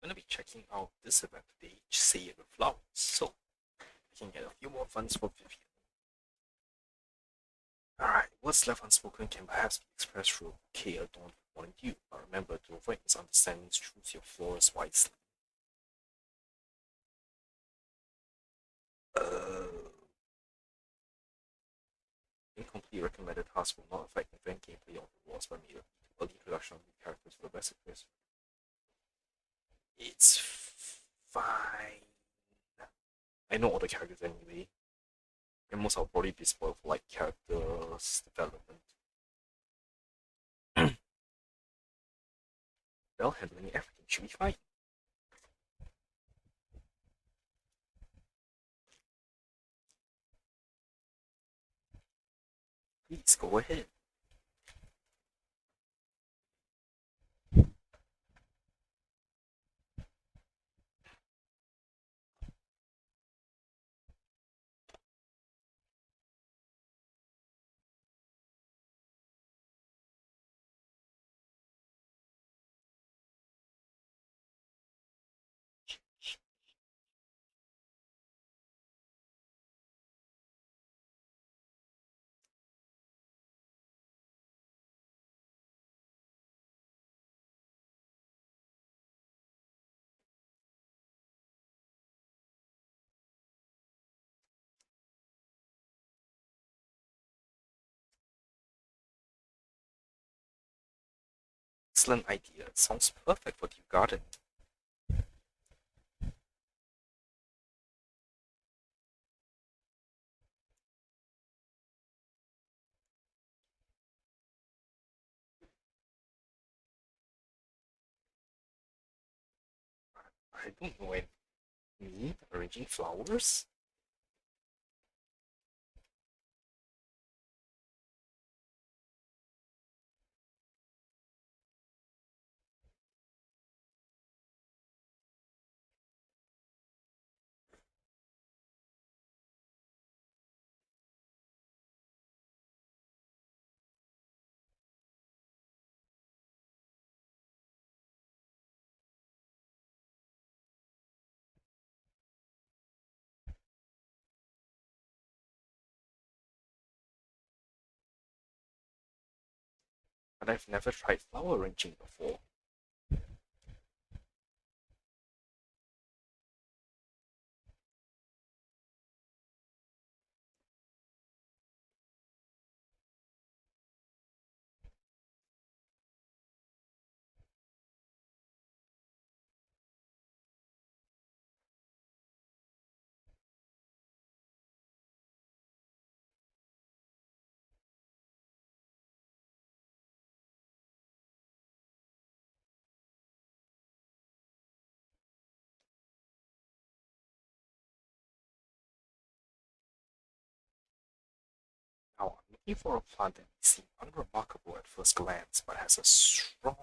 going to be checking out this event today, Say It with Flowers. So, we can get a few more funds for Vivian. Alright, what's left unspoken can perhaps be expressed through a bouquet adorned with morning dew, but remember to avoid misunderstandings, choose your flowers wisely. Incomplete recommended tasks will not affect event gameplay or rewards, but may lead to early introduction of new characters for the best experience. It's fine. I know all the characters anyway, and most I'll probably be spoiled for like characters development. Well, handling everything should be fine. Please go ahead. Excellent idea. It sounds perfect for your garden. I don't know any. Me arranging flowers? But I've never tried flower arranging before. Now, I'm looking for a plant that may seem unremarkable at first glance, but has a strong,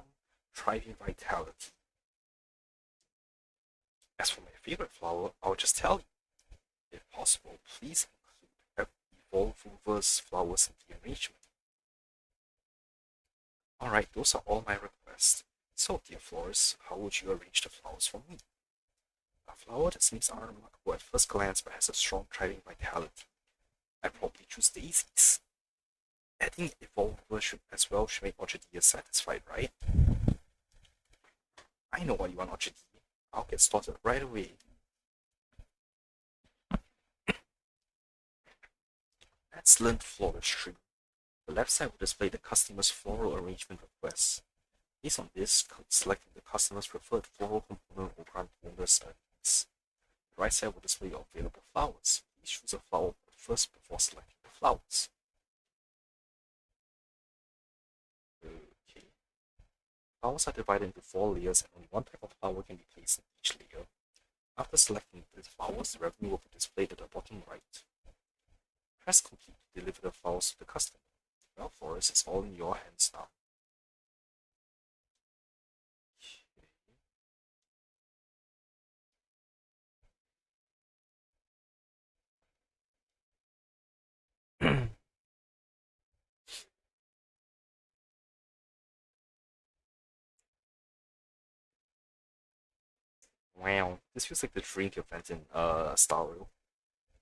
thriving vitality. As for my favorite flower, I'll just tell you. If possible, please include evolvers flowers in the arrangement. Alright, those are all my requests. So, dear florist, how would you arrange the flowers for me? A flower that seems unremarkable at first glance but has a strong thriving vitality. I'd probably choose daisies. Adding evolver as well should make Orchidea satisfied, right? I know what you want, Orchidea. I'll get started right away. Excellent floristry. The left side will display the customer's floral arrangement requests. Based on this, selecting the customer's preferred floral component will grant bonus earnings. The right side will display your available flowers. Please choose a flower first before selecting the flowers. Okay. Flowers are divided into 4 layers and only one type of flower can be placed in each layer. After selecting the flowers, the revenue will be displayed at the bottom right. Press complete to deliver the flowers to the customer. Well, florist, it's all in your hands now. Wow, this feels like the drink event in Starro.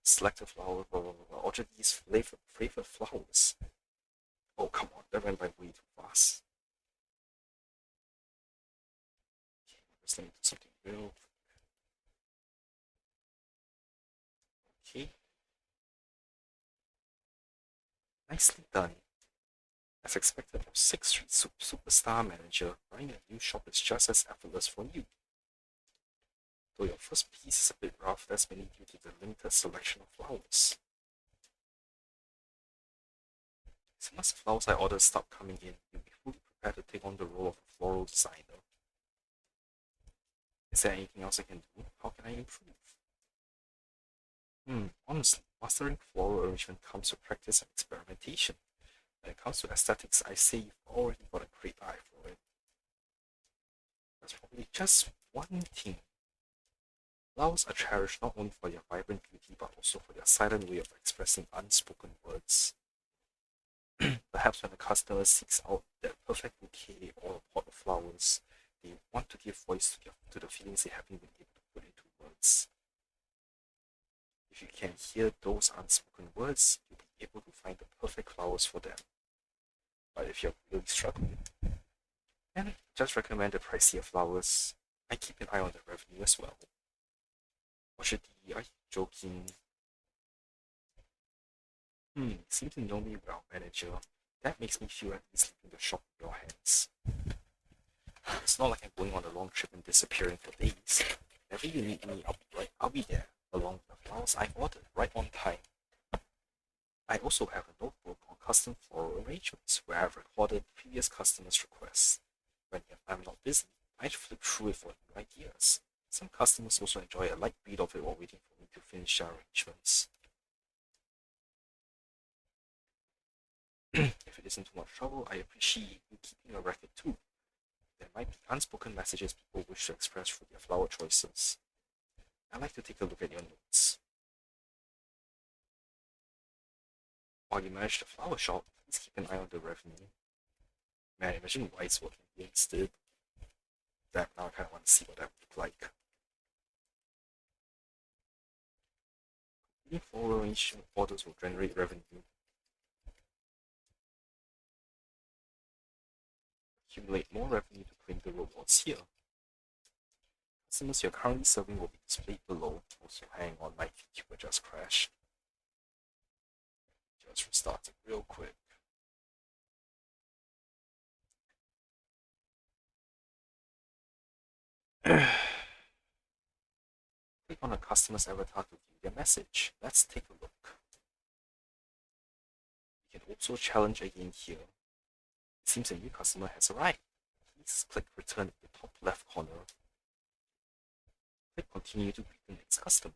Select a flower, blah blah blah. Order these flavored flowers. Oh come on, that went by way too fast. Okay, just let me do something real. Okay, nicely done. As expected, our Sixth Street superstar manager, running a new shop is just as effortless for you. Though your first piece is a bit rough, that's mainly due to the limited selection of flowers. So once the flowers I ordered start coming in, you'll be fully prepared to take on the role of a floral designer. Is there anything else I can do? How can I improve? Honestly, mastering floral arrangement comes with practice and experimentation. When it comes to aesthetics, I say you've already got a great eye for it. There's probably just one thing. Flowers are cherished not only for their vibrant beauty but also for their silent way of expressing unspoken words. Perhaps when a customer seeks out that perfect bouquet or a pot of flowers, they want to give voice to the feelings they haven't been able to put into words. If you can hear those unspoken words, you'll be able to find the perfect flowers for them. But if you're really struggling, then just recommend the pricier flowers. I keep an eye on the revenue as well. What should the are you joking? Seem to know me well, manager. That makes me feel at ease leaving the shop in your hands. It's not like I'm going on a long trip and disappearing for days. Whenever you need me, I'll be there, along with the flowers I ordered, right on time. I also have a notebook on custom floral arrangements where I've recorded previous customers' requests. When I'm not busy, I flip through it for new ideas. Some customers also enjoy a light read of it while waiting for me to finish their arrangements. If it isn't too much trouble, I appreciate you keeping a record too. There might be unspoken messages people wish to express through their flower choices. I like to take a look at your notes. While you manage the flower shop, please keep an eye on the revenue. Man, imagine Wise working here instead. That now I kind of want to see what that would look like. New floral arrangement orders will generate revenue. Accumulate more revenue to claim the rewards here. Customers you're currently serving will be displayed below. Also, hang on, my VTuber just crashed. Just restart it real quick. Click on a customer's avatar to view their message. Let's take a look. You can also challenge again here. It seems a new customer has arrived. Please click return in the top left corner. Click continue to greet the next customer.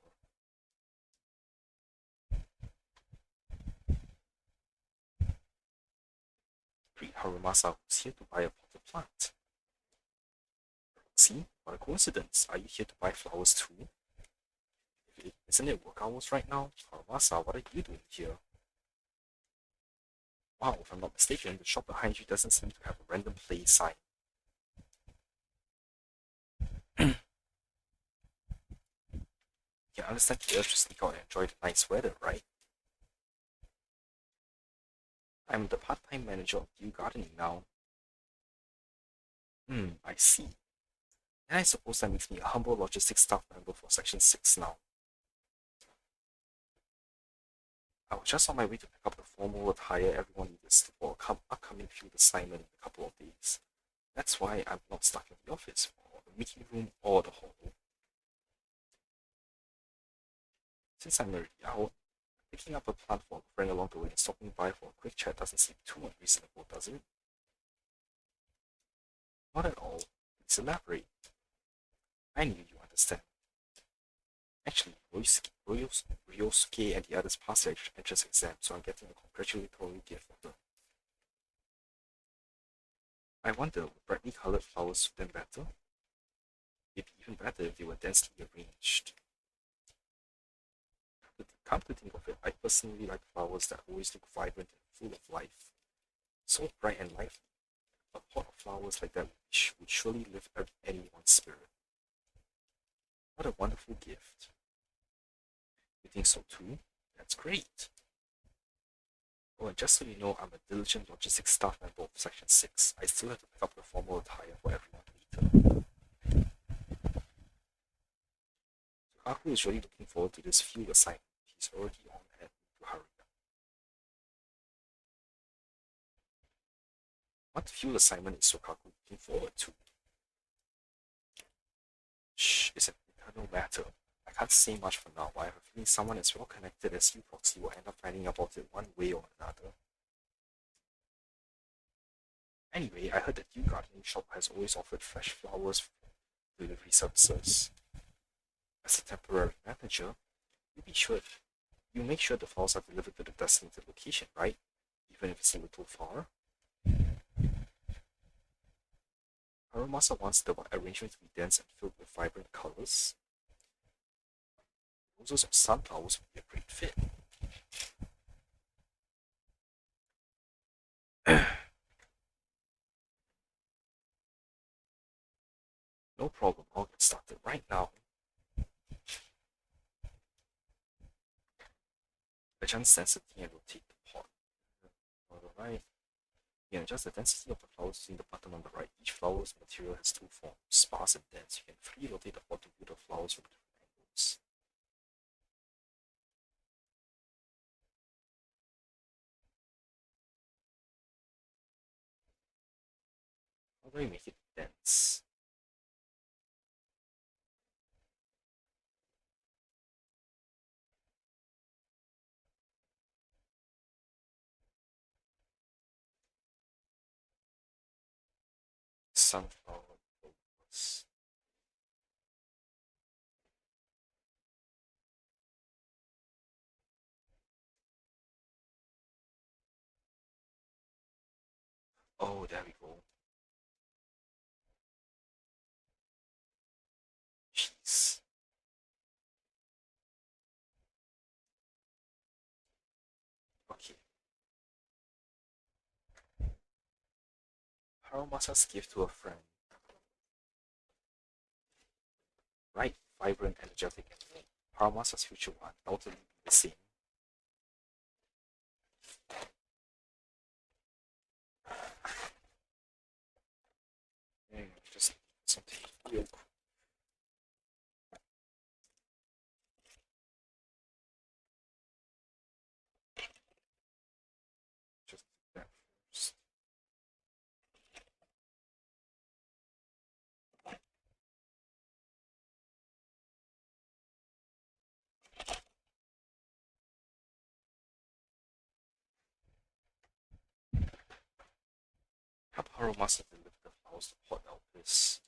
Greet Harumasa, who's here to buy a potted plant. See, what a coincidence. Are you here to buy flowers too? Isn't it work hours right now? Harumasa, what are you doing here? Wow, if I'm not mistaken, the shop behind you doesn't seem to have a random play sign. You can understand the urge to sneak out and enjoy the nice weather, right? I'm the part-time manager of Dew Gardening now. I see. And I suppose that makes me a humble logistics staff member for Section 6 now. I was just on my way to pick up the formal attire everyone needs for a upcoming field assignment in a couple of days. That's why I'm not stuck in the office or the meeting room or the hall. Since I'm already out, picking up a plant for a friend along the way and stopping by for a quick chat doesn't seem too unreasonable, does it? Not at all. Please elaborate. I knew you understand. Actually, Ryosuke and the others passed their entrance exam, so I'm getting a congratulatory gift for them. I wonder, would brightly colored flowers suit them better? It'd be even better if they were densely arranged. Come to think of it, I personally like flowers that always look vibrant and full of life. So bright and lively. A pot of flowers like that would surely lift up anyone's spirit. What a wonderful gift. You think so too? That's great. Oh, and just so you know, I'm a diligent logistics staff member of Section 6. I still have to pick up the formal attire for everyone later. Aku is really looking forward to this field assignment. He's already on and to hurry up. What field assignment is Sokaku looking forward to? Shh, it's an internal matter. I can't say much for now, but I have a feeling someone as well connected as you proxy will end up finding about it one way or another. Anyway, I heard that your gardening shop has always offered fresh flowers for delivery services. As a temporary manager, you make sure the flowers are delivered to the designated location, right? Even if it's a little far. Aromasa wants the arrangement to be dense and filled with vibrant colors. Roses or sunflowers would be a great fit. No problem, I'll get started right now. Adjust density and rotate the pot. Alright. You can adjust the density of the flowers using the button on the right. Each flower's material has two forms, sparse and dense. You can freely rotate the pot to view the flowers from different angles. How do I make it dense? Sunflower focus. Oh, there we go. Jeez. Okay. Harumasa's gift to a friend. Right, vibrant, energetic, and new. Harumasa's future will undoubtedly be the same. Just something real quick. Just that first. Help Harumasa deliver the flowers to Port Elpis.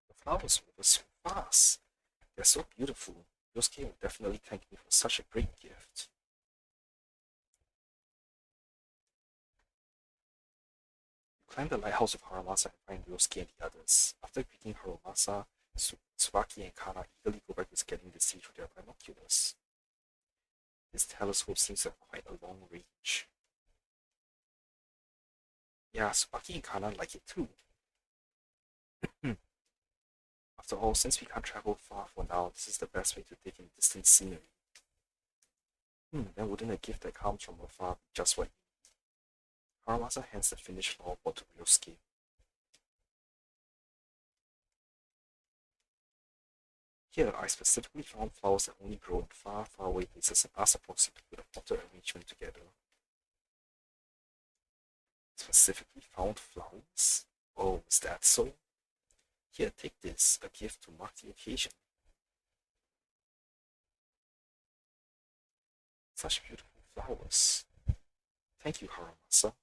The flowers were so fast. They're so beautiful. Yosuke will definitely thank me for such a great gift. You climb the lighthouse of Harumasa and find Yosuke and the others. After greeting Harumasa, Tsubaki and Kana eagerly go back to scanning the sea through their binoculars. This telescope seems to have quite a long range. Yeah, Tsubaki and Kana like it too. After all, since we can't travel far for now, this is the best way to take in distant scenery. Then wouldn't a gift that comes from afar be just what you need? Haramasa hands the finished flower pot to Ryosuke. Here, I specifically found flowers that only grow in far, far away places and asked the proxy to put a potted arrangement together. Specifically found flowers? Oh, is that so? Here, take this, a gift to mark the occasion. Such beautiful flowers. Thank you, Haramasa.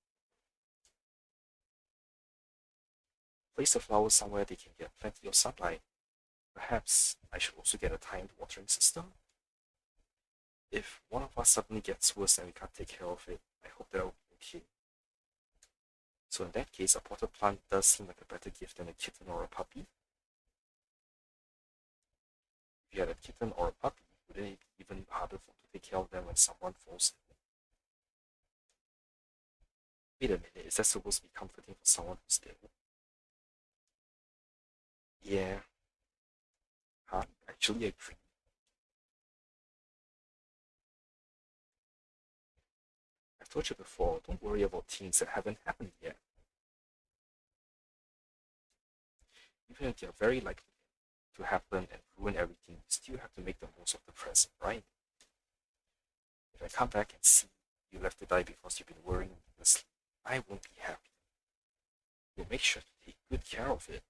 Place the flowers somewhere they can get plenty of sunlight. Perhaps I should also get a timed watering system? If one of us suddenly gets worse and we can't take care of it, I hope that will be okay. So in that case, a potted plant does seem like a better gift than a kitten or a puppy. If you had a kitten or a puppy, wouldn't it be even harder to take care of them when someone falls in? Wait a minute, is that supposed to be comforting for someone who's ill? Yeah, I actually agree. I've told you before, don't worry about things that haven't happened yet. Even if they're very likely to happen and ruin everything, you still have to make the most of the present, right? If I come back and see you left to die because you've been worrying needlessly, I won't be happy. We'll make sure to take good care of it.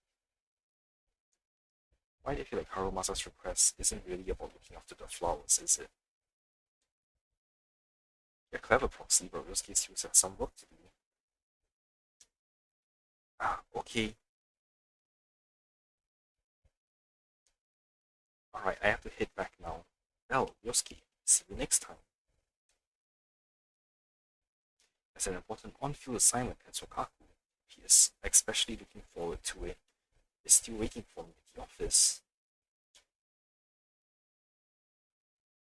Why do you feel like Harumasa's request isn't really about looking after the flowers, is it? You're clever, Proxy, but Ryosuke still has some work to do. Okay. Alright, I have to head back now. Well, Ryosuke, see you next time. As an important on-field assignment at Sokaku, he is especially looking forward to it. He's still waiting for me at the office.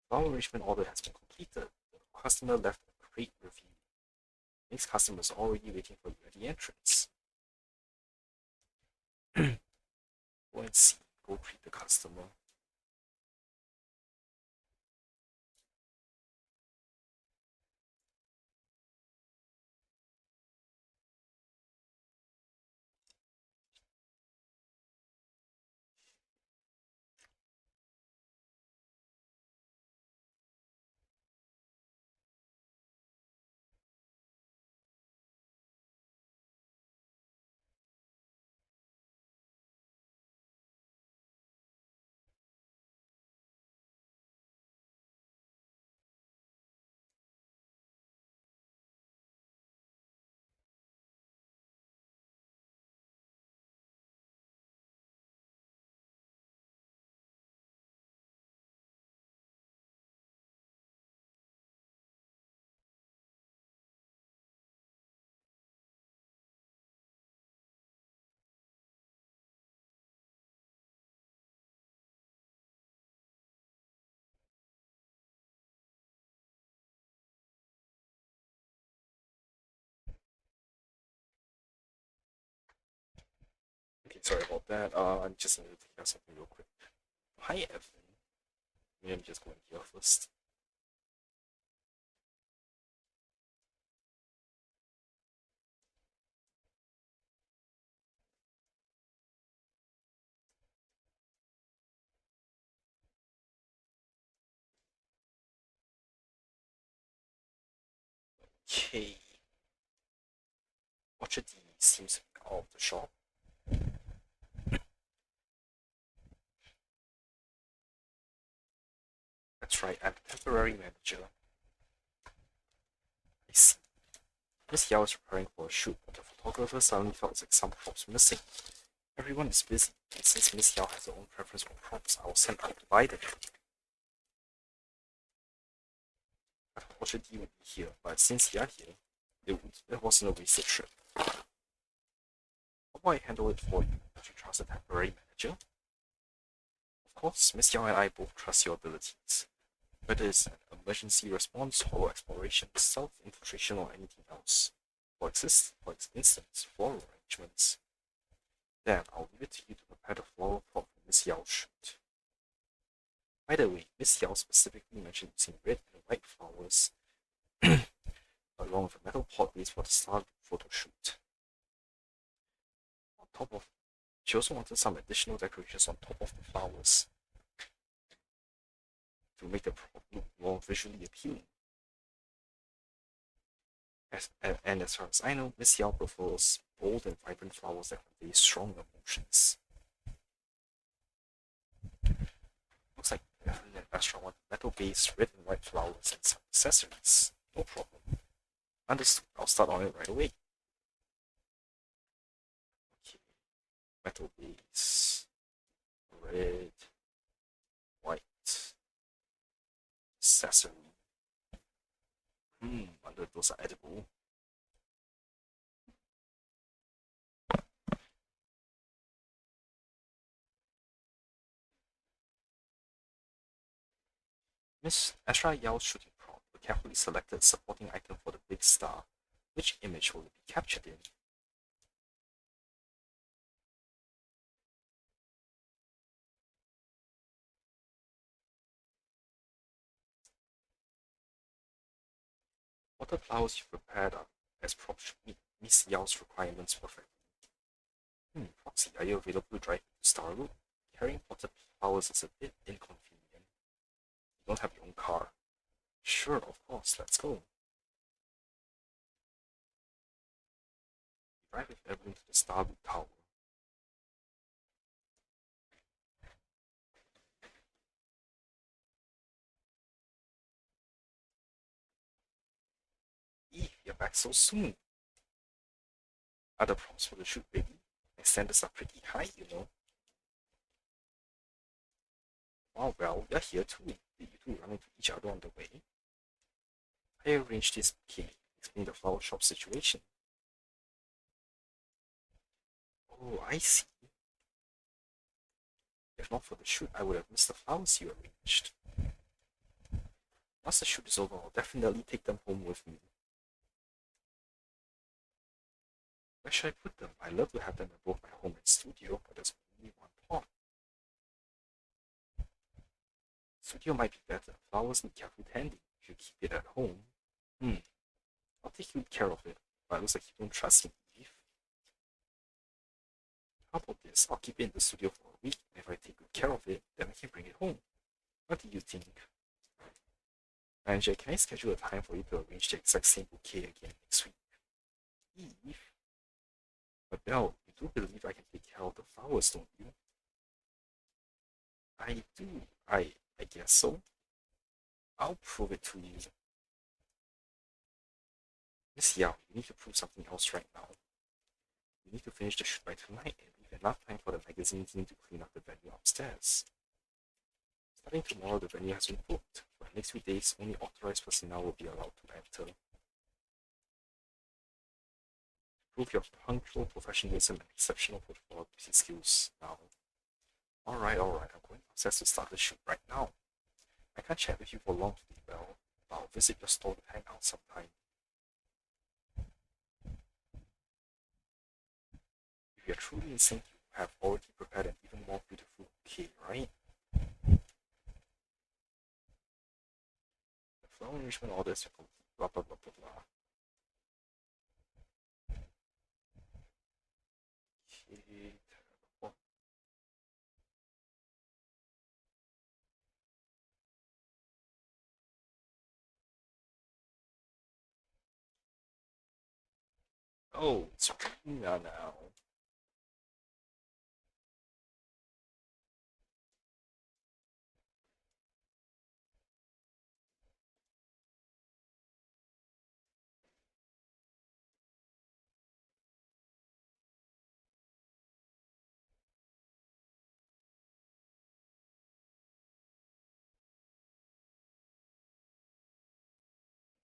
Flower arrangement order has been completed. The customer left a great review. Next customer is already waiting for you at the entrance. Go and see. Go greet the customer. Okay, sorry about that. I just need to take care of something real quick. Hi, Evan. Maybe I'm just going here first. Okay. Orchard D seems to be out of the shop. That's right, I'm the temporary manager. I see. Miss Yao is preparing for a shoot, but the photographer suddenly felt like some props missing. Everyone is busy, and since Miss Yao has her own preference for props, I was sent out to buy them. I thought Orchard D would be here, but since you're here, it wasn't a wasted trip. How about I handle it for you? Would you trust a temporary manager? Of course, Miss Yao and I both trust your abilities. Whether it's an emergency response, holo exploration, self-infiltration, or anything else. For instance, floral arrangements. Then I'll leave it to you to prepare the floral pot for Miss Yao's shoot. By the way, Miss Yao specifically mentioned using red and white flowers along with a metal pot base for the star photo shoot. On top of, she also wanted some additional decorations on top of the flowers to make the prop look more visually appealing. And as far as I know, Miss Yao prefers bold and vibrant flowers that convey strong emotions. Looks like Evelyn and Astra want metal-based red and white flowers and some accessories. No problem. Understood. I'll start on it right away. Okay. Metal base. Red. White. Accessory. wonder if those are edible. Miss Ashra Yao's shooting prompt, the carefully selected supporting item for the big star. Which image will it be captured in? What the flowers you prepared are as props should meet Miss Yao's requirements perfectly. Proxy, are you available to drive to Starwood? Carrying potted flowers is a bit inconvenient. You don't have your own car. Sure, of course, let's go. We drive with Evelyn to the Starwood Tower. Eve, you're back so soon. Other prompts for the shoot, baby. My standards are pretty high, you know. Oh well, you're here too. Did you two run into each other on the way? I arranged this bouquet. Explain the flower shop situation. Oh, I see. If not for the shoot, I would have missed the flowers you arranged. Once the shoot is over, I'll definitely take them home with me. Where should I put them? I love to have them in both my home and studio, but there's only one pot. Studio might be better. Flowers need careful tending. If you keep it at home, hmm, I'll take good care of it. But it looks like you don't trust me, Eve. How about this? I'll keep it in the studio for a week, and if I take good care of it, then I can bring it home. What do you think? Manager, can I schedule a time for you to arrange the exact same bouquet again next week? Eve? But Belle, you do believe I can take care of the flowers, don't you? I do. I guess so. I'll prove it to you. Miss Yao, you need to prove something else right now. You need to finish the shoot by tonight and leave enough time for the magazine team to clean up the venue upstairs. Starting tomorrow, the venue has been booked. For the next few days, only authorized personnel will be allowed to enter. Prove your punctual professionalism and exceptional football skills now. Alright, I'm going upstairs to start the shoot right now. I can't chat with you for long today, Belle, but I'll visit your store to hang out sometime. If you're truly in sync, you have already prepared an even more beautiful bouquet, right? The flower enrichment orders are complete, blah blah blah blah blah. Okay, oh, it's Rina now.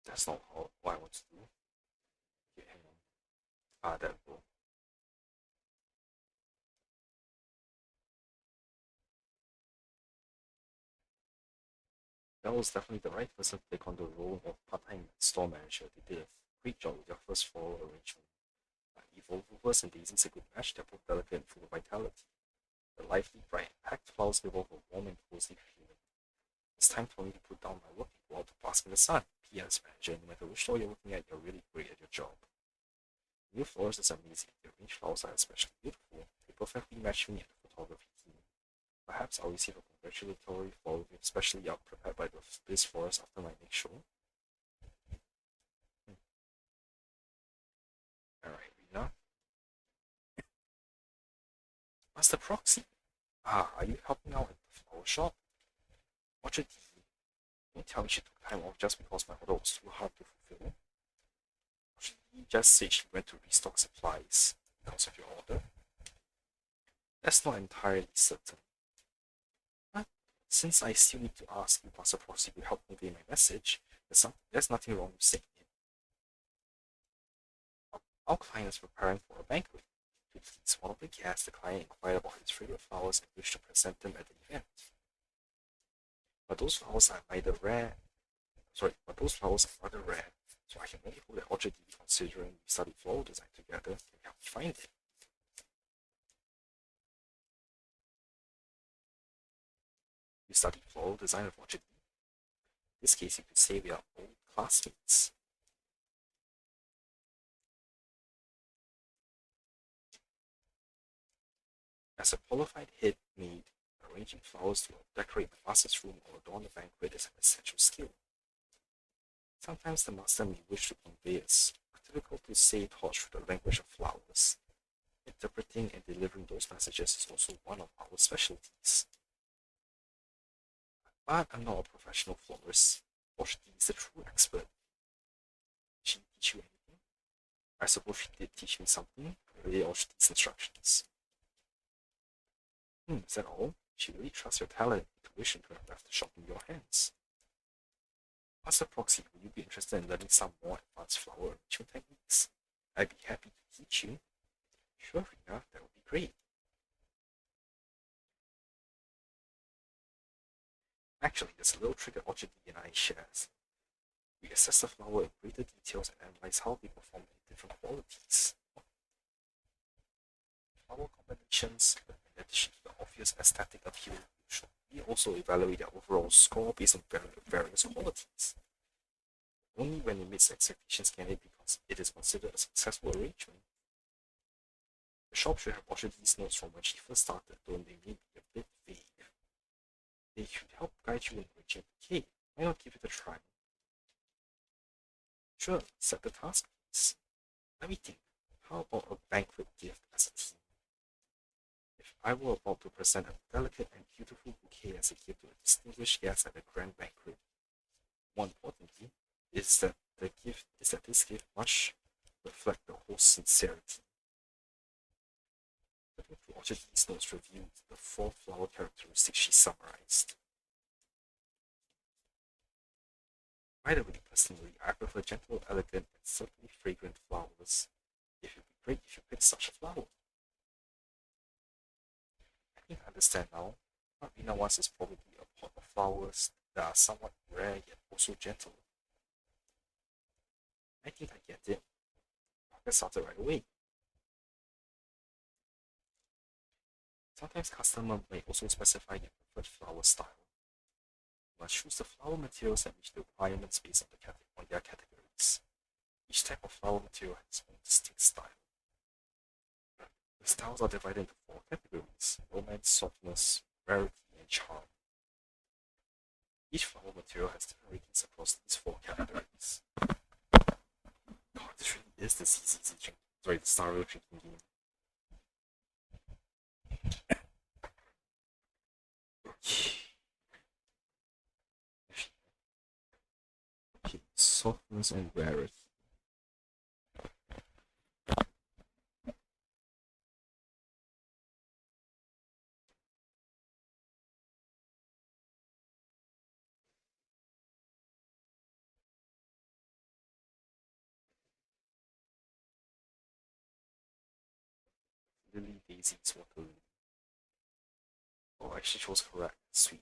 That's not what I want to do. Okay, hang on. There we go. That was definitely the right person to take on the role of part-time store manager. They did a great job with their first floral arrangement. Evolvers and Daisy's a good match. They're both delicate and full of vitality. The lively, bright, packed flowers give off a warm and cozy feeling. It's time for me to put down my work and go out to bask in the sun. P.S. Manager, no matter which store you're working at, you're really great at your job. New flowers is amazing. The arranged flowers are especially beautiful. They perfectly match me and the photography team. Perhaps I'll receive a congratulatory flower gift specially out prepared by this florist after my next show. Hmm. Alright, Rena. Master Proxy. Are you helping out at the flower shop? Watch it. Don't tell me she took time off just because my order was too hard to fulfill. She just said she went to restock supplies because of your order. That's not entirely certain. What? Since I still need to ask if Master Proxy will help convey my message, there's nothing wrong with saying it. Our client is preparing for a banquet. To please one of the guests, the client inquired about his favorite flowers and wished to present them at the event. But those flowers are rather rare, so I can only hope that Orchard D, considering we studied floral design together, can help me find it. You studied floral design with Orchard D? In this case, you could say we are old classmates. As a qualified head maid, arranging flowers to decorate the master's room or adorn the banquet is an essential skill. Sometimes the master may wish to convey a difficult-to-say thought through the language of flowers. Interpreting and delivering those messages is also one of our specialties. But I'm not a professional florist. Fortunately, is the true expert. Did she teach you anything? I suppose she did teach me something. Relay all these instructions. Is that all? She really trusts your talent and intuition to have left the shop in your hands. Master Proxy, would you be interested in learning some more advanced flower arrangement techniques? I'd be happy to teach you. Sure, Rina, that would be great. Actually, there's a little trick that Orchard D and I shares. We assess the flower in greater details and analyze how they perform in different qualities. Flower combinations, in addition to the obvious aesthetic appeal, we also evaluate their overall score based on various qualities. Only when it meets expectations can it is considered a successful arrangement. The shop should have Orchard D's notes from when she first started, though they may be a bit vague. They should help guide you in arranging the cake. Why not give it a try? Sure, set the task, please. Let me think. How about a banquet gift as a team? If I were about to present a delicate and beautiful bouquet as a gift to a distinguished guest at a grand banquet, more importantly, is that this gift must reflect the host's sincerity. Looking through Orchard D's notes reviewed the 4 flower characteristics she summarized. By the way, personally, I prefer gentle, elegant, and subtly fragrant flowers. It would be great if you picked such a flower. I think I understand now. What Rina wants is probably a pot of flowers that are somewhat rare yet also gentle. I think I get it. I'll get started right away. Sometimes customers may also specify their preferred flower style. You must choose the flower materials that meet the requirements based on their categories. Each type of flower material has its own distinct style. The styles are divided into 4 categories: romance, softness, rarity, and charm. Each flower material has different ratings across these 4 categories. God, this really is the Star Rail drinking game. Okay, softness and rarity. Lily, daisies, water. Oh, actually, she was correct. Sweet.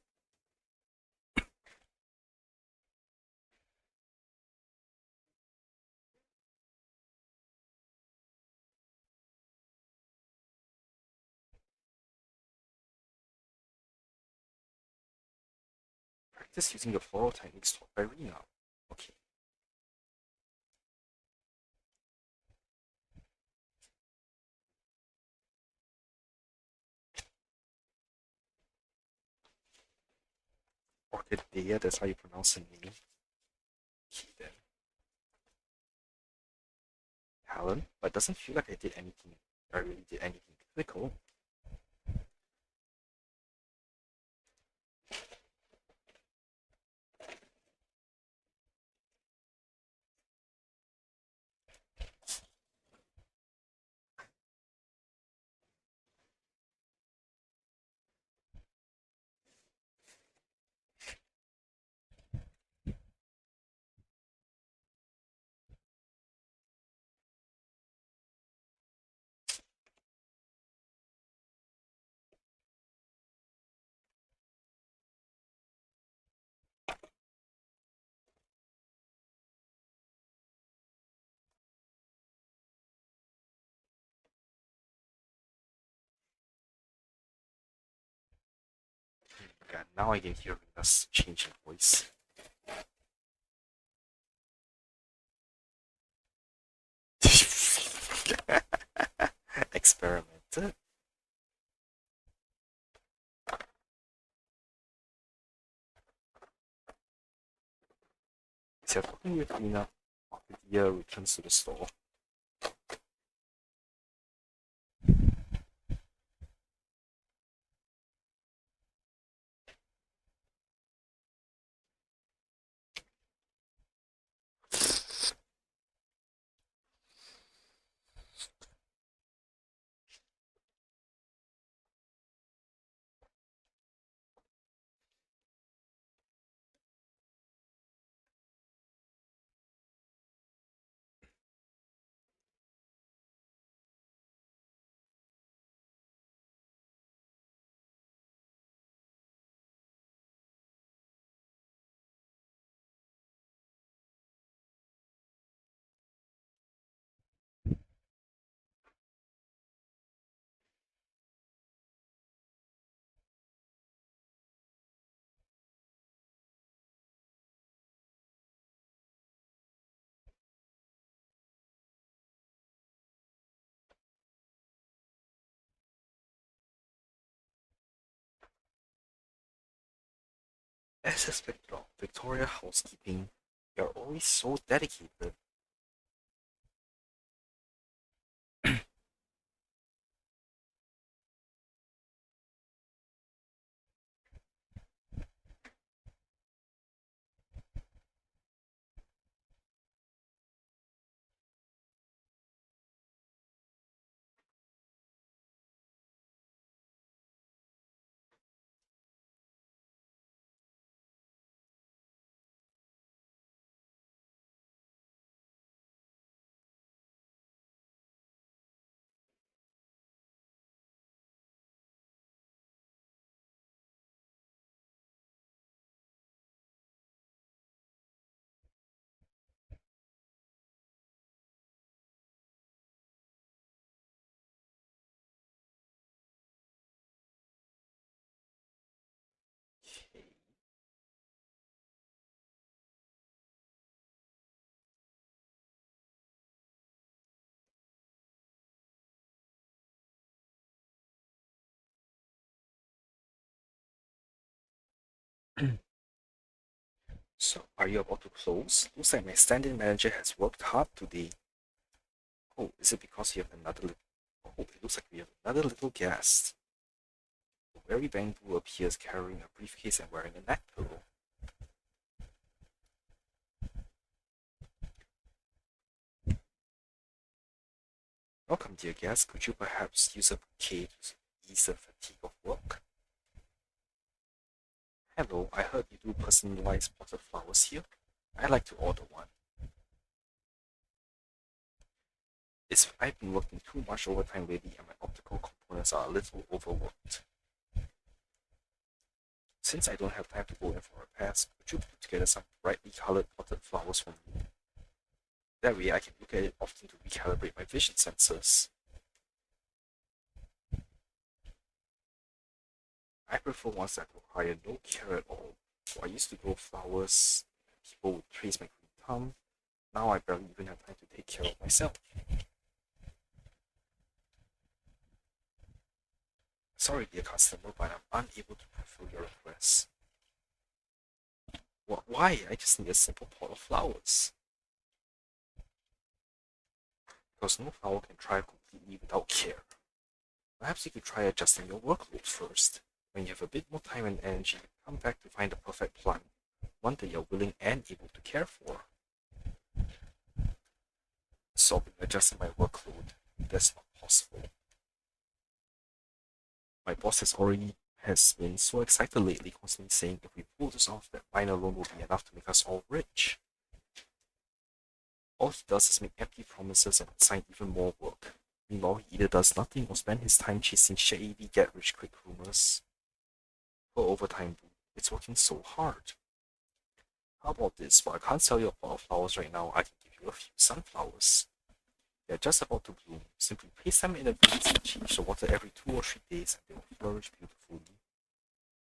Practice using the floral techniques taught by Rina. Okay. Orchidea, that's how you pronounce the name. Okay then. Helen, but it doesn't feel like I really did anything critical. God, now I can hear us changing voice. Experiment. Is talking with Nina? Dia returns to the store. As expected of Victoria housekeeping, you're always so dedicated. So, are you about to close? Looks like my standing manager has worked hard today. Oh, is it because you have another little... Oh, it looks like we have another little guest. The weary bamboo appears carrying a briefcase and wearing a neck pillow. Welcome, dear guest. Could you perhaps use a bouquet to ease the fatigue of work? Hello, I heard you do personalized potted flowers here. I'd like to order one. I've been working too much overtime lately and my optical components are a little overworked. Since I don't have time to go in for repairs, could you put together some brightly colored potted flowers for me? That way I can look at it often to recalibrate my vision sensors. I prefer ones that require no care at all. So I used to grow flowers, people would praise my green thumb. Now I barely even have time to take care of myself. Sorry, dear customer, but I'm unable to fulfill your request. Why? I just need a simple pot of flowers. Because no flower can thrive completely without care. Perhaps you could try adjusting your workload first. When you have a bit more time and energy, come back to find the perfect plant, one that you're willing and able to care for. Sobbing, adjusting my workload. That's not possible. My boss has been so excited lately, constantly saying if we pull this off, that mine alone will be enough to make us all rich. All he does is make empty promises and assign even more work. Meanwhile, he either does nothing or spends his time chasing shady get-rich-quick rumors. For overtime, it's working so hard. How about this? While I can't sell you a pot of flowers right now, I can give you a few sunflowers. They're just about to bloom. Simply place them in a vase and change the water every 2 or 3 days and they will flourish beautifully.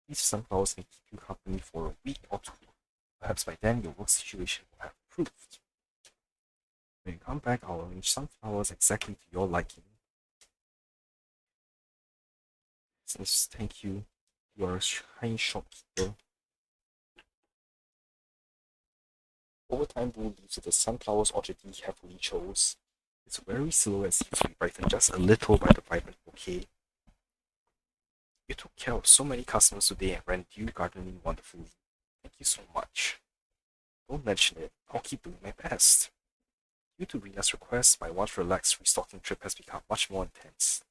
These sunflowers can keep you company for a week or two. Perhaps by then your work situation will have improved. When you come back, I'll arrange sunflowers exactly to your liking. Since thank you, you are a kind shopkeeper. Over time, Blue leaves the sunflowers orchard he carefully chose. Its very silhouette seems to be brightened just a little by the vibrant bouquet. You took care of so many customers today and ran you gardening wonderfully. Thank you so much. Don't mention it. I'll keep doing my best. Due to Rena's request, my once relaxed restocking trip has become much more intense.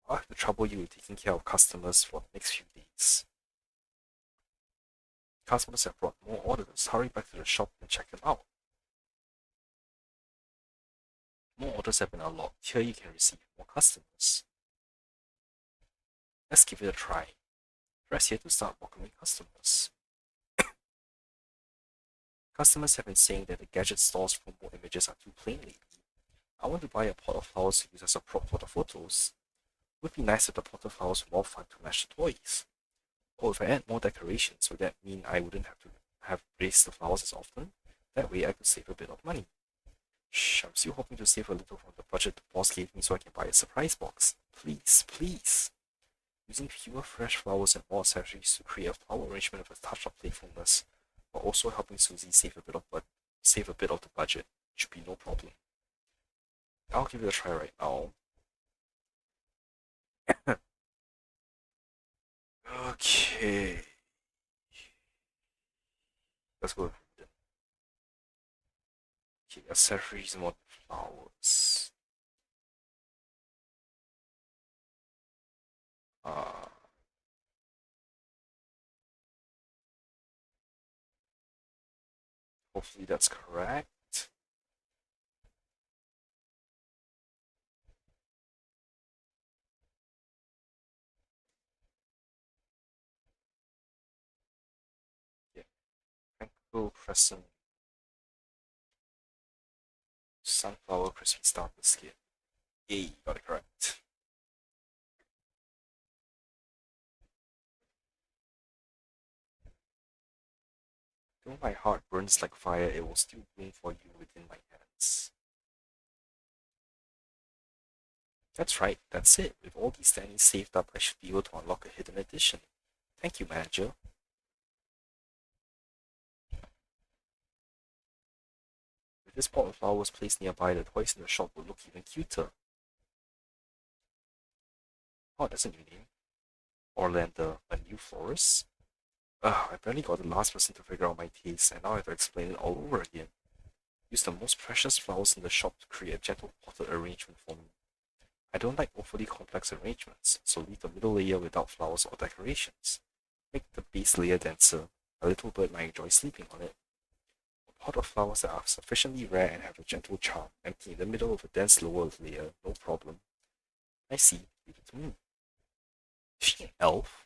I'll have to trouble you with taking care of customers for the next few days. Customers have brought more orders. Hurry back to the shop and check them out. More orders have been unlocked. Here you can receive more customers. Let's give it a try. Press here to start welcoming customers. Customers have been saying that the gadget store's promo images are too plain lately. I want to buy a pot of flowers to use as a prop for the photos. It would be nice if the pot of flowers were more fun to match the toys. Or if I add more decorations, would that mean I wouldn't have to raise the flowers as often? That way I could save a bit of money. Shh, I'm still hoping to save a little from the budget the boss gave me so I can buy a surprise box. Please, please. Using fewer fresh flowers and more accessories to create a flower arrangement with a touch of playfulness, while also helping Susie save a bit of the budget. Should be no problem. I'll give it a try right now. Okay. Let's go. Okay, accessories and more flowers. Uh, Hopefully that's correct. Yeah, Tranquil Crescent, Sunflower Crispy Star Biscuit. Yay, got it correct. Though my heart burns like fire, it will still bloom for you within my hands. That's right, that's it. With all these standings saved up, I should be able to unlock a hidden edition. Thank you, manager. With this pot of flowers placed nearby, the toys in the shop will look even cuter. Oh, that's a new name. Orlando, a new florist? Ugh, I barely got the last person to figure out my taste, and now I have to explain it all over again. Use the most precious flowers in the shop to create a gentle potted arrangement for me. I don't like overly complex arrangements, so leave the middle layer without flowers or decorations. Make the base layer denser. A little bird might enjoy sleeping on it. A pot of flowers that are sufficiently rare and have a gentle charm, empty in the middle of a dense lower layer, no problem. I see, leave it to me. Is she an elf?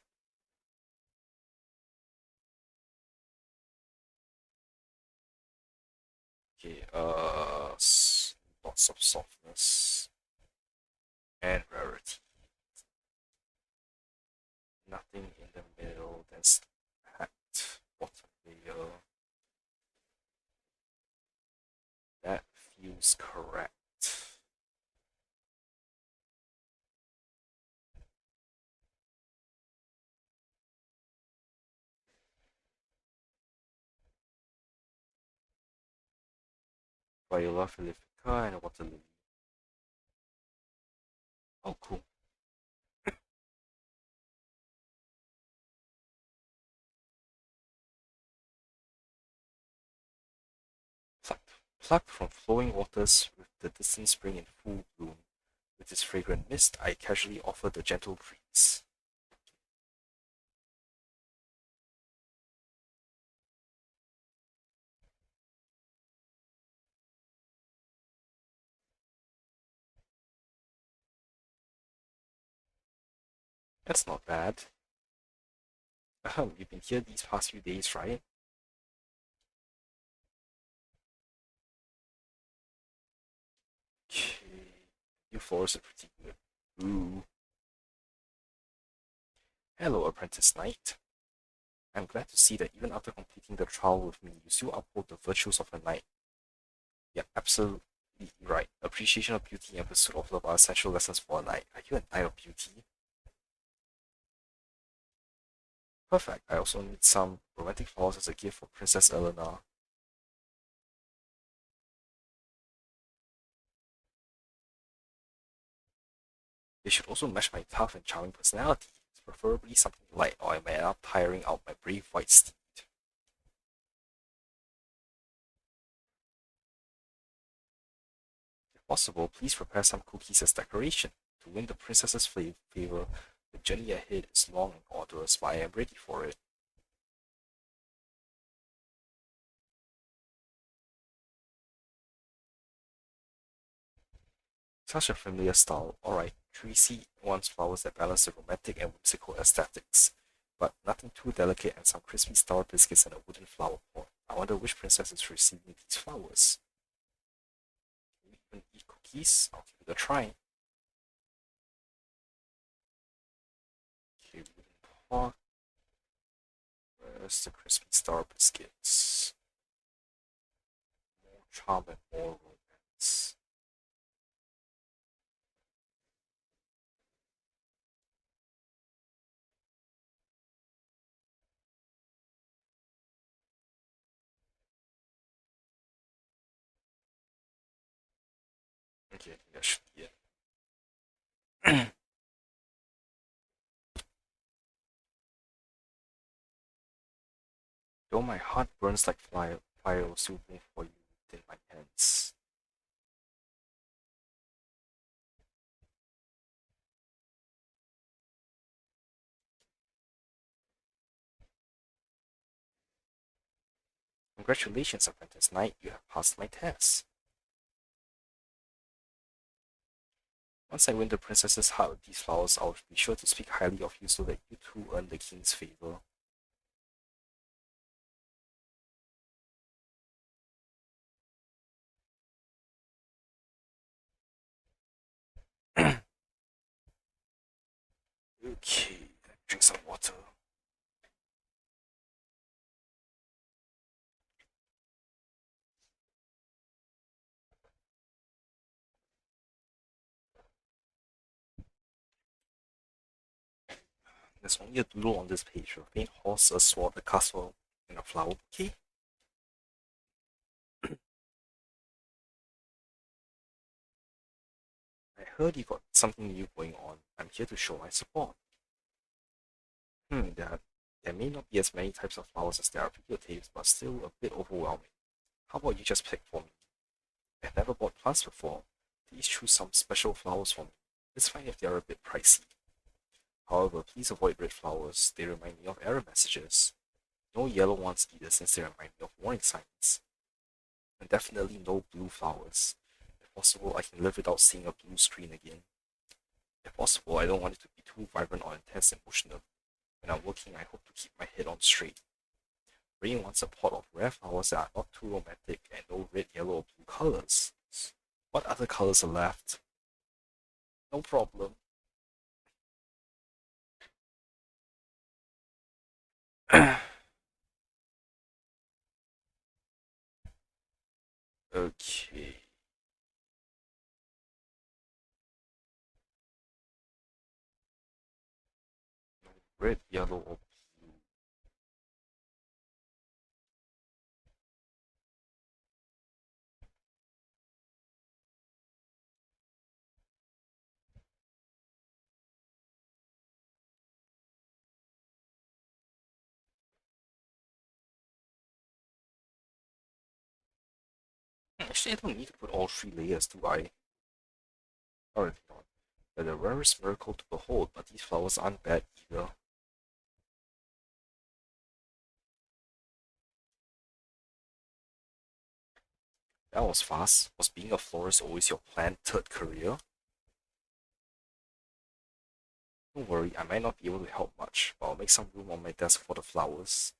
Okay, lots of softness and rarity. Nothing in the middle, then stacked bottom layer. That feels correct. Viola Philippica and a water lily. Oh, cool. Plucked, plucked from flowing waters with the distant spring in full bloom. With its fragrant mist, I casually offer the gentle breeze. That's not bad. You've been here these past few days, right? Okay. Your flowers are pretty good. Ooh. Hello, Apprentice Knight. I'm glad to see that even after completing the trial with me, you still uphold the virtues of a knight. Yeah, absolutely right. Appreciation of beauty and pursuit of love are essential lessons for a knight. Are you a knight of beauty? Perfect. I also need some romantic flowers as a gift for Princess Eleanor. They should also match my tough and charming personality, preferably something light, or I may end up tiring out my brave white steed. If possible, please prepare some cookies as decoration. To win the princess's favor, the journey ahead is long and arduous, but I am ready for it. Such a familiar style. Alright, Tracy wants flowers that balance the romantic and whimsical aesthetics, but nothing too delicate and some crispy star biscuits and a wooden flower pot. I wonder which princess is receiving these flowers. Can you even eat cookies? I'll give it a try. Okay, wooden pot. Where's the crispy star biscuits? More charm and more romance. Okay, I think that should be it. Though my heart burns like fire will still burn for you within my hands. Congratulations, Apprentice Knight, you have passed my test. Once I win the princess's heart with these flowers, I'll be sure to speak highly of you so that you too earn the king's favor. Okay, drink some water. There's only a doodle on this page. A faint horse, a sword, a castle, and a flower bouquet. I heard you got something new going on. I'm here to show my support. There may not be as many types of flowers as there are videotapes, but still a bit overwhelming. How about you just pick for me? I've never bought plants before. Please choose some special flowers for me. It's fine if they are a bit pricey. However, please avoid red flowers. They remind me of error messages. No yellow ones either, since they remind me of warning signs. And definitely no blue flowers. If possible, I can live without seeing a blue screen again. If possible, I don't want it to be too vibrant or intense emotional. When I'm working, I hope to keep my head on straight. Rain wants a pot of rare flowers that are not too romantic and no red, yellow, or blue colors. What other colors are left? No problem. Okay. Red, yellow, or blue. Actually, I don't need to put all three layers, do I? Alright, not. They're the rarest miracle to behold, but these flowers aren't bad either. That was fast. Was being a florist always your planned third career? Don't worry, I might not be able to help much, but I'll make some room on my desk for the flowers.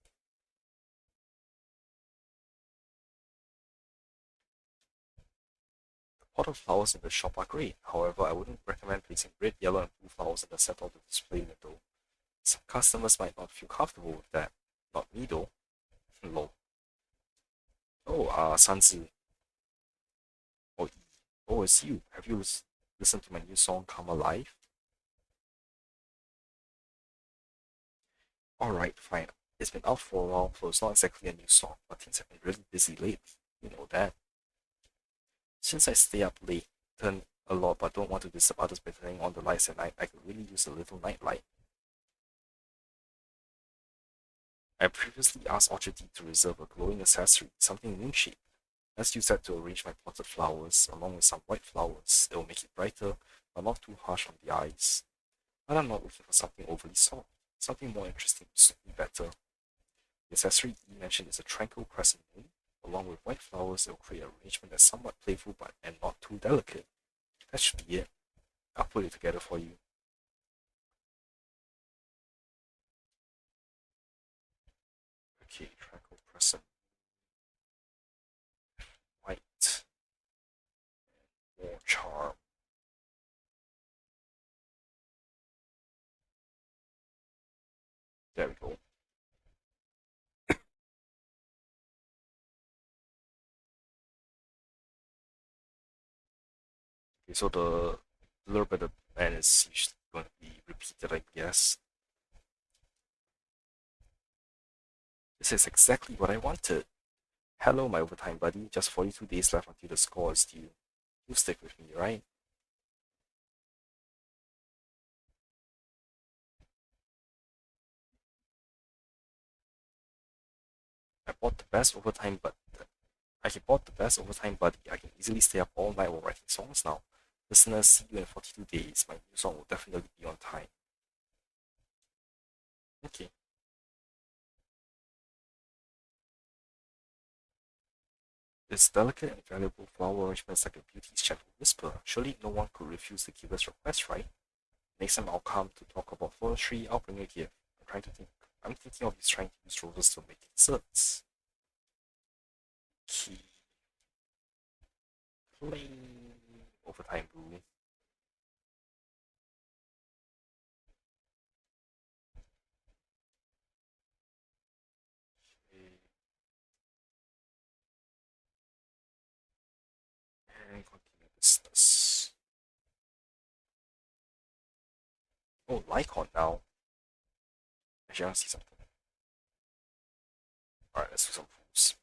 The potted flowers in the shop are great, however, I wouldn't recommend placing red, yellow, and blue flowers in the center of the display window. Some customers might not feel comfortable with that. Not me though. Lol. Oh, Sanzi. Oh, oh, it's you. Have you listened to my new song, Come Alive? Alright, fine. It's been out for a while, so it's not exactly a new song, but things have been really busy lately. You know that. Since I stay up late, turn a lot, but don't want to disturb others by turning on the lights at night, I could really use a little night light. I previously asked Orchard to reserve a glowing accessory, something moon shaped. Let's use that to arrange my potted flowers, along with some white flowers. It will make it brighter, but not too harsh on the eyes. But I'm not looking for something overly soft. Something more interesting to suit me better. The accessory you mentioned is a tranquil crescent moon. Along with white flowers, it will create an arrangement that's somewhat playful but and not too delicate. That should be it. I'll put it together for you. Okay, tranquil crescent, white, more charm. There we go. Okay, so the little bit of man is usually going to be repeated, I guess. This is exactly what I wanted. Hello, my overtime buddy. Just 42 days left until the score is due. You stick with me, right? I bought the best overtime, but I bought the best overtime buddy. I can easily stay up all night while writing songs now. Listeners, see you in 42 days. My new song will definitely be on time. Okay. This delicate and valuable flower arrangement is like a beauty's gentle whisper. Surely no one could refuse the giver's request, right? Next time I'll come to talk about forestry, I'll bring a gift. I'm thinking of you trying to use roses to make desserts. Key play overtime rule. And continue business. Oh, Lycon now. Actually, I want to see something. Alright, let's do some fools.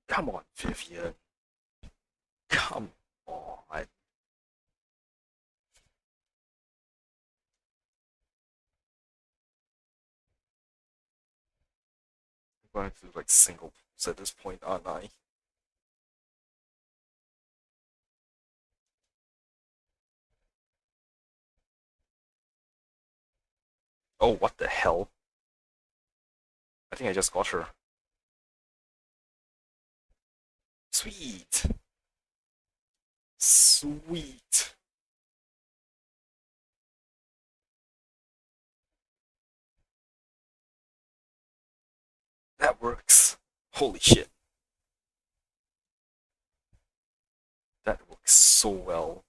Come on, Vivian. Come on. I'm going to do like single pools at this point, aren't I? Oh, what the hell? I think I just got her. Sweet. Sweet. That works. Holy shit. That works so well.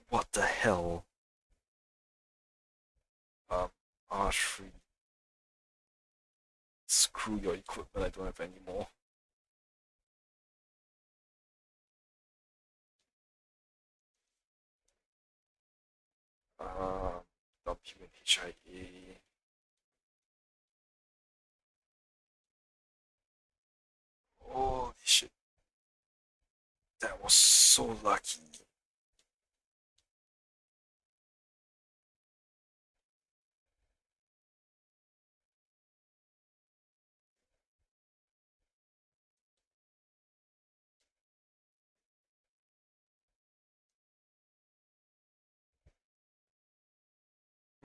What the hell? Um, Ashri, screw your equipment, I don't have any more. Dump you in HIA. Holy shit. That was so lucky.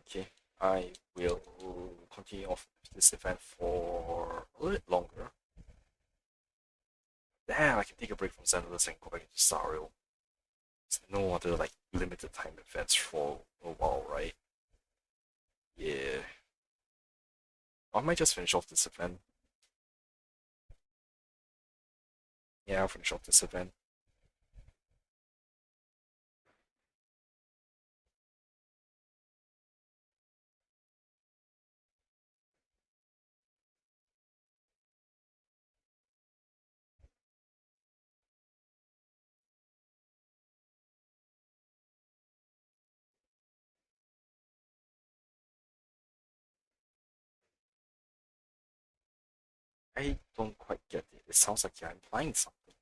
Okay, I will continue off this event for a little longer. Damn, I can take a break from Zenless and go back into Sario. There's no other like limited time events for a while, right? Yeah. I might just finish off this event. Yeah, I'll finish off this event. I don't quite get it. It sounds like you're implying something.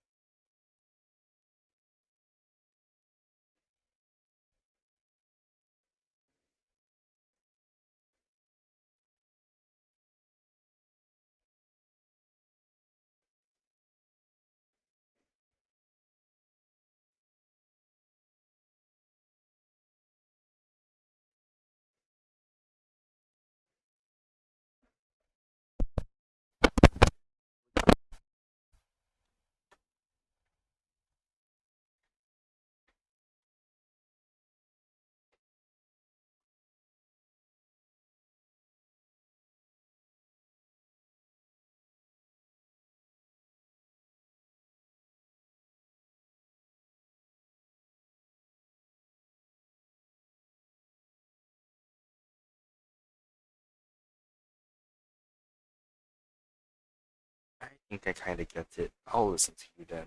I think I kind of get it. I'll listen to you then.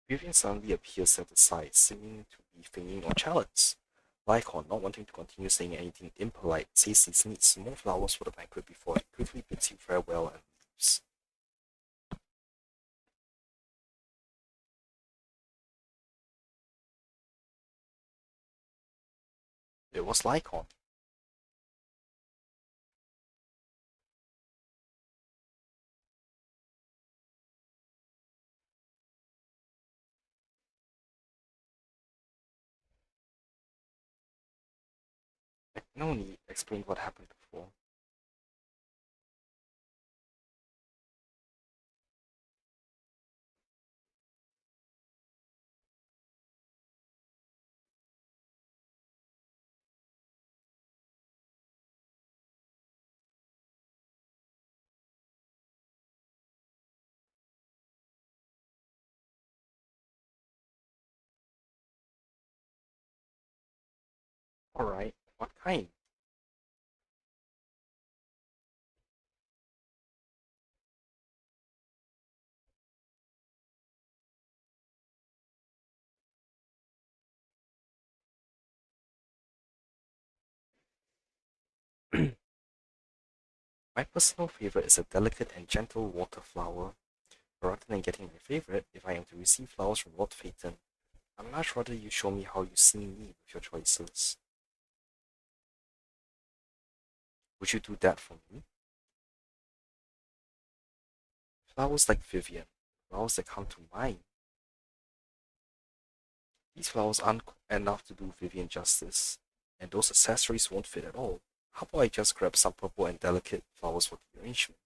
Vivian suddenly appears at the side, seeming to be feigning or challenged. Lycon, not wanting to continue saying anything impolite, says he needs more flowers for the banquet before he quickly bids you farewell and leaves. It was Lycon. No need explain what happened before. Alright, what kind? My personal favorite is a delicate and gentle water flower. But rather than getting my favorite, if I am to receive flowers from Lord Phaeton, I'd much rather you show me how you see me with your choices. Would you do that for me? Flowers like Vivian, flowers that come to mind. These flowers aren't enough to do Vivian justice, and those accessories won't fit at all. How about I just grab some purple and delicate flowers for the arrangement?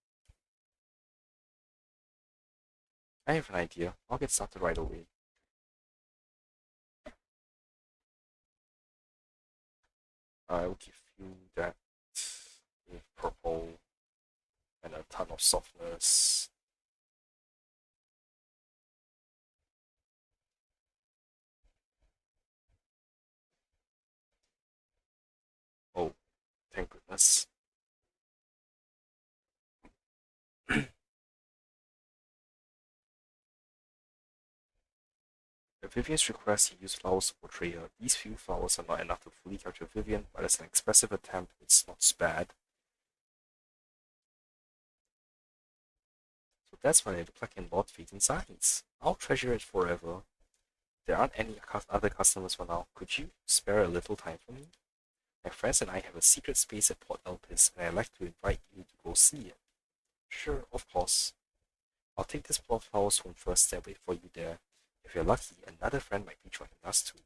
I have an idea. I'll get started right away. I will give you that with purple and a ton of softness. Oh, thank goodness. At Vivian's request, he used flowers to portray her. These few flowers are not enough to fully capture Vivian, but as an expressive attempt, it's not bad. So that's what it looked like in Lord Phaeton's eyes. I'll treasure it forever. There aren't any other customers for now. Could you spare a little time for me? My friends and I have a secret space at Port Elpis, and I'd like to invite you to go see it. Sure, of course. I'll take this plot of flowers home first and wait for you there. If you're lucky, another friend might be joining us too.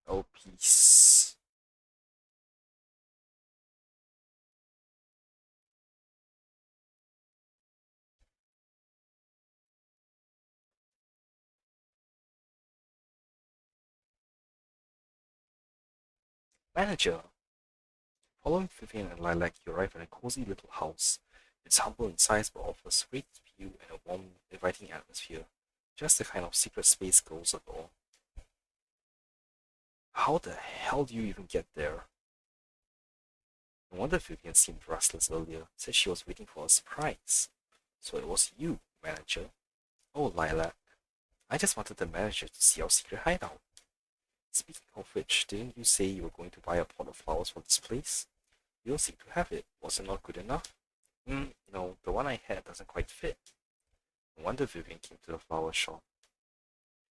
Oh, peace. Manager, following Vivian and Lilac, you arrive at a cozy little house. It's humble in size but offers great view and a warm, inviting atmosphere. Just the kind of secret space girls adore. How the hell do you even get there? No wonder Vivian seemed restless earlier. Said she was waiting for a surprise. So it was you, manager. Oh, Lilac. I just wanted the manager to see our secret hideout. Speaking of which, didn't you say you were going to buy a pot of flowers for this place? You don't seem to have it. Was it not good enough? No, the one I had doesn't quite fit. No wonder Vivian came to the flower shop.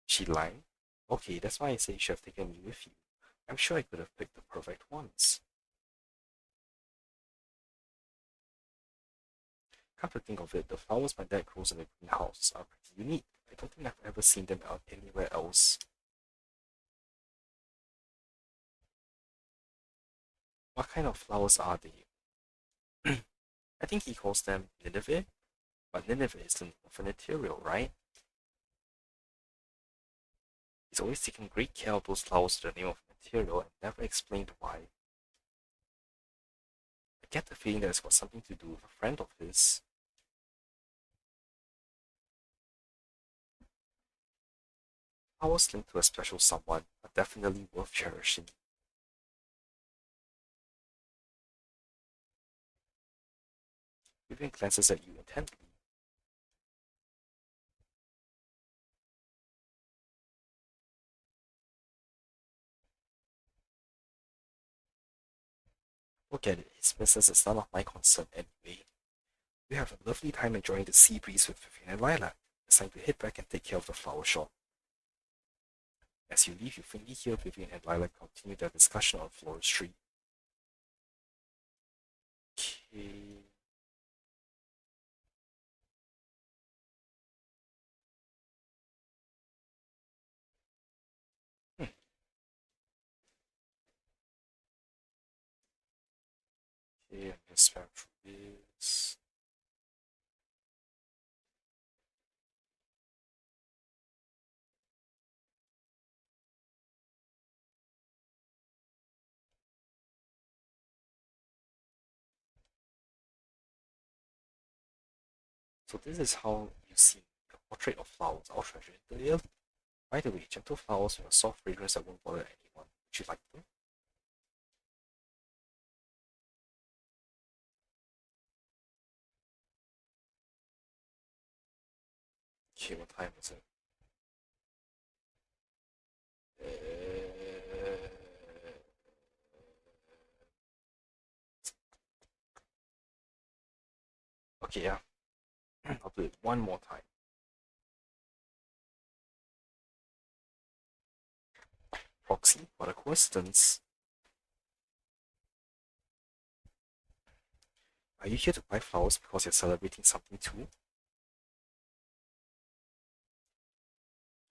She lied? Okay, that's why I said you should have taken me with you. I'm sure I could have picked the perfect ones. Come to think of it, the flowers my dad grows in the greenhouse are pretty unique. I don't think I've ever seen them out anywhere else. What kind of flowers are they? I think he calls them Nineveh, but Nineveh is the name of an material, right? He's always taken great care of those flowers to the name of a material and never explained why. I get the feeling that it's got something to do with a friend of his. Flowers linked to a special someone are definitely worth cherishing. Vivian glances at you intently. Look at it, his business is none of my concern anyway. We have a lovely time enjoying the sea breeze with Vivian and Lilac. It's time to head back and take care of the flower shop. As you leave, you faintly hear Vivian and Lilac continue their discussion on floristry. Okay. Hmm. Okay, I'm gonna spam through this. So this is how you see the portrait of flowers. I'll treasure it to you. By the way, gentle flowers with a soft fragrance that won't bother anyone. Would you like them? Okay, what time is it? Okay, yeah. I'll do it one more time. Proxy, what a coincidence. Are you here to buy flowers because you're celebrating something too?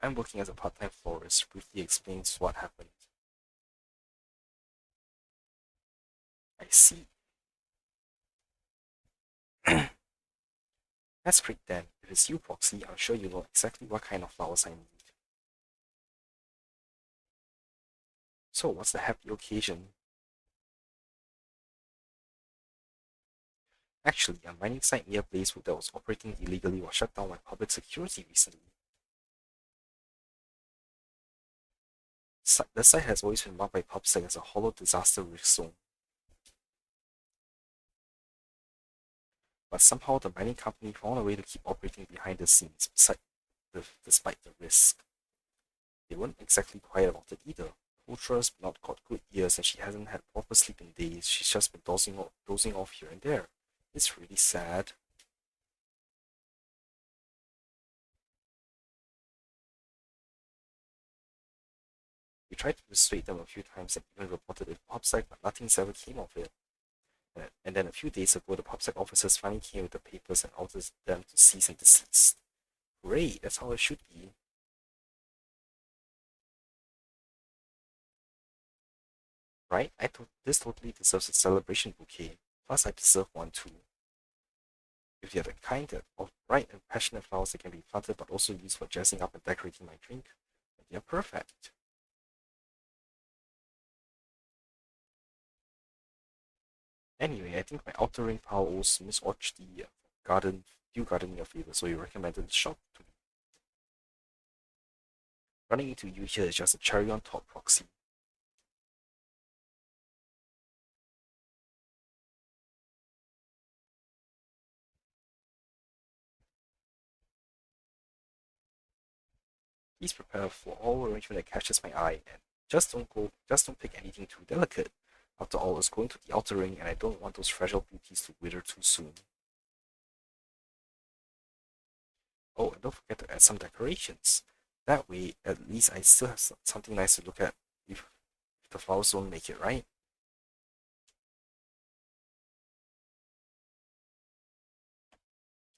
I'm working as a part-time florist. Briefly explains what happened. I see. That's great then. If it's you, Proxy, I'm sure you know exactly what kind of flowers I need. So, what's the happy occasion? Actually, a mining site near Blazewood that was operating illegally was shut down by public security recently. The site has always been marked by PubSec as a hollow disaster risk zone, but somehow the mining company found a way to keep operating behind the scenes despite the risk. They weren't exactly quiet about it either. Ultra's not got good ears and she hasn't had proper sleep in days. She's just been dozing off here and there. It's really sad. We tried to persuade them a few times and even reported it to PopSec, but nothing's ever came of it. And then a few days ago, the PopSec officers finally came with the papers and ordered them to cease and desist. Great, that's how it should be. Right? This totally deserves a celebration bouquet. Plus, I deserve one too. If they're the kind that of bright and passionate flowers that can be planted but also used for jazzing up and decorating my drink, then they're perfect. Anyway, I think my outer ring pal owes Miss Orch the Dew Garden a favor, so he recommended the shop to me. Running into you here is just a cherry on top, Proxy. Please prepare for all arrangement that catches my eye, and just don't pick anything too delicate. After all, it's going to the outer ring, and I don't want those fragile beauties to wither too soon. Oh, and don't forget to add some decorations. That way, at least I still have something nice to look at if the flowers don't make it, right?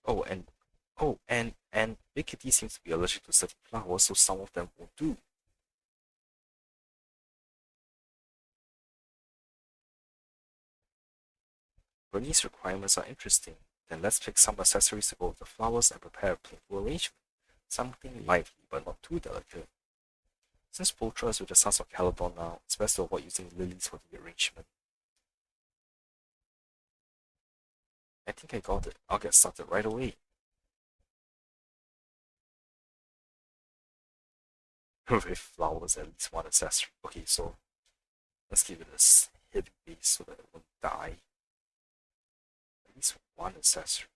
Oh, and Big Kitty seems to be allergic to certain flowers, so some of them won't do. Bernie's requirements are interesting. Then let's pick some accessories to go with the flowers and prepare a playful arrangement. Something lively but not too delicate. Since Poltra is with the Sons of Caledon now, it's best to avoid using lilies for the arrangement. I think I got it. I'll get started right away. With flowers, at least one accessory. Okay, so let's give it a heavy base so that it won't die. At least one accessory.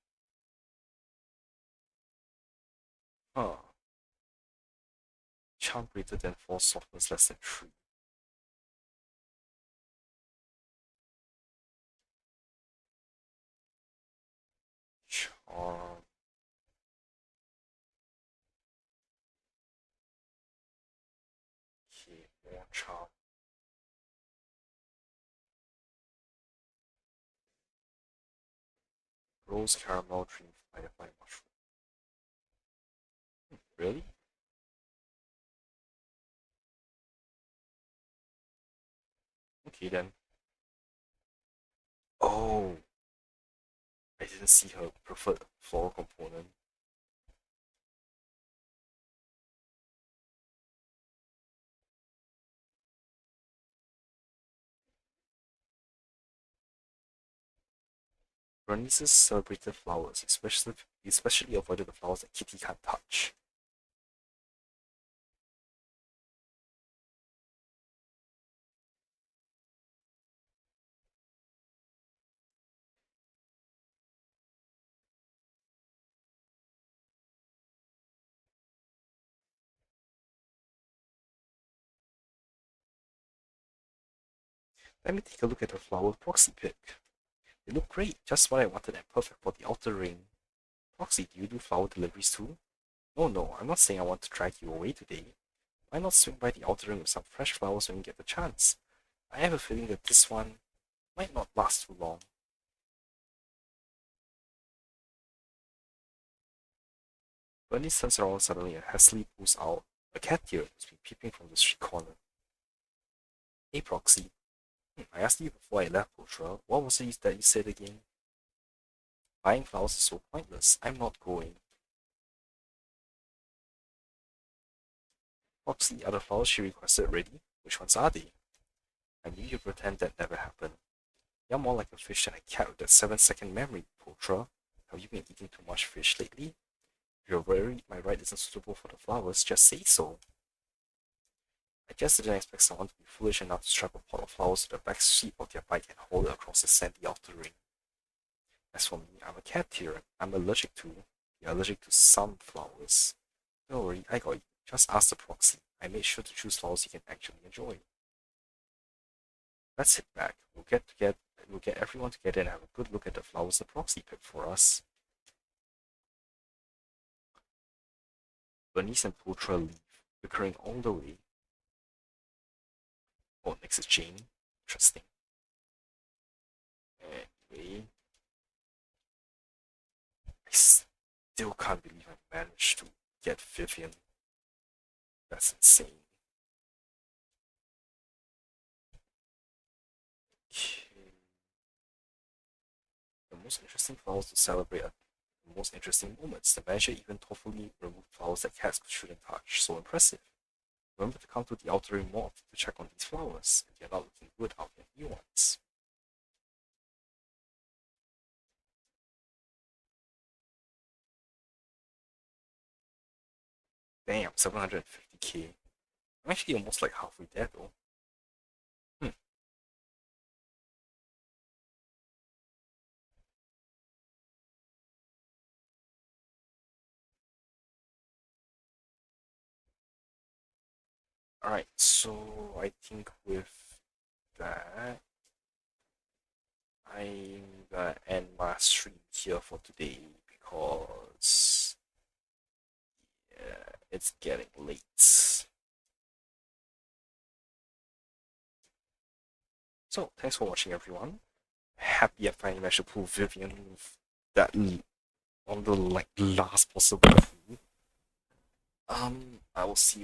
Huh. Charm greater than 4, softness less than 3. Charm. Okay, more charm. Rose caramel dream firefly mushroom. Really? Okay then. Oh, I didn't see her preferred floral component. Bernice's celebrated flowers, especially avoided the flowers that Kitty can't touch. Let me take a look at the flower proxy pick. They look great, just what I wanted and perfect for the outer ring. Proxy, do you do flower deliveries too? Oh no, I'm not saying I want to drag you away today. Why not swing by the outer ring with some fresh flowers when you get the chance? I have a feeling that this one might not last too long. Bernie turns around suddenly and hastily pulls out a cat ear that's been peeping from the street corner. Hey Proxy, I asked you before I left, Ultra, what was it that you said again? Buying flowers is so pointless. I'm not going. Proxy, are the flowers she requested ready? Which ones are they? I knew you'd pretend that never happened. You're more like a fish than a cat with that 7-second memory, Ultra. Have you been eating too much fish lately? If you're worried my ride isn't suitable for the flowers, just say so. I just didn't expect someone to be foolish enough to strap a pot of flowers to the back seat of their bike and hold it across the sandy outer ring. As for me, I'm a cat here. I'm allergic to. You're allergic to some flowers. Don't worry, I got you. Just ask the proxy. I made sure to choose flowers you can actually enjoy. Let's sit back. We'll get everyone together and have a good look at the flowers the proxy picked for us. Bernice and Putra leave, bickering all the way. Oh, next is Jane. Interesting. Anyway, I still can't believe I managed to get Vivian. That's insane. Okay. The most interesting flowers to celebrate are the most interesting moments. The manager even thoughtfully removed flowers that cats shouldn't touch. So impressive. Remember to come to the outer ring more often to check on these flowers. If they're not looking good, I'll get new ones. Damn, 750k. I'm actually almost like halfway there though. Hmm. Alright, so I think with that, I'm gonna end my stream here for today because yeah, it's getting late. So thanks for watching, everyone. Happy I finally managed to pull Vivian with that on the like last possibility. I will see you.